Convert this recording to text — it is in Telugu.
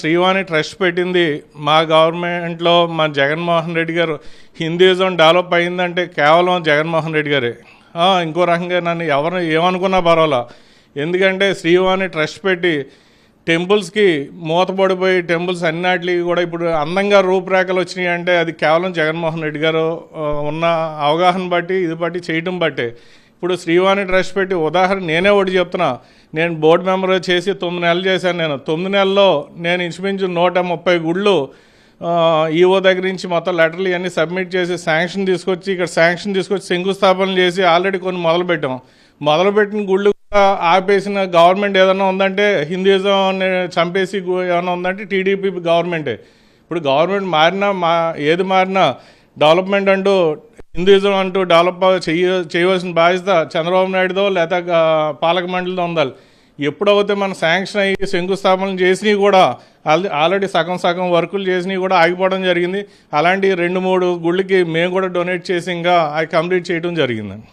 శ్రీవాణి ట్రస్ట్ పెట్టింది మా గవర్నమెంట్లో మా జగన్మోహన్ రెడ్డి గారు. హిందూయిజం డెవలప్ అయిందంటే కేవలం జగన్మోహన్ రెడ్డి గారే. ఇంకో రకంగా నన్ను ఎవరు ఏమనుకున్నా పర్వాలా, ఎందుకంటే శ్రీవాణి ట్రస్ట్ పెట్టి టెంపుల్స్కి మూతపడిపోయి టెంపుల్స్ అన్నిటికి కూడా ఇప్పుడు అందంగా రూపురేఖలు వచ్చినాయి అంటే అది కేవలం జగన్మోహన్ రెడ్డి గారు ఉన్న అవగాహన బట్టి ఇది బట్టి చేయటం బట్టే. ఇప్పుడు శ్రీవాణి ట్రస్ట్ పెట్టి ఉదాహరణ నేనే ఒకటి చెప్తున్నా, నేను బోర్డు మెంబర్ చేసి 9 నెలలు చేశాను. నేను 9 నెలల్లో నేను ఇంచుమించు 130 గుళ్ళు ఈఓ దగ్గర నుంచి మొత్తం లెటర్లు ఇవన్నీ సబ్మిట్ చేసి శాంక్షన్ తీసుకొచ్చి శంకుస్థాపనలు చేసి ఆల్రెడీ కొన్ని మొదలుపెట్టిన గుళ్ళు ఆపేసిన గవర్నమెంట్ ఏదైనా ఉందంటే హిందూయిజం చంపేసి ఏమైనా ఉందంటే టీడీపీ గవర్నమెంటే. ఇప్పుడు గవర్నమెంట్ ఏది మారినా డెవలప్మెంట్ అంటూ హిందూయిజం అంటూ డెవలప్ చేయవలసిన బాధ్యత చంద్రబాబు నాయుడుదో లేదా పాలక మండలితో ఉండాలి. ఎప్పుడైతే మన శాంక్షన్ అయ్యి శంకుస్థాపనలు చేసినవి కూడా ఆల్రెడీ సగం వర్కులు చేసినవి కూడా ఆగిపోవడం జరిగింది. అలాంటి 2-3 గుళ్ళకి మేము కూడా డొనేట్ చేసి ఇంకా అవి కంప్లీట్ చేయడం జరిగిందండి.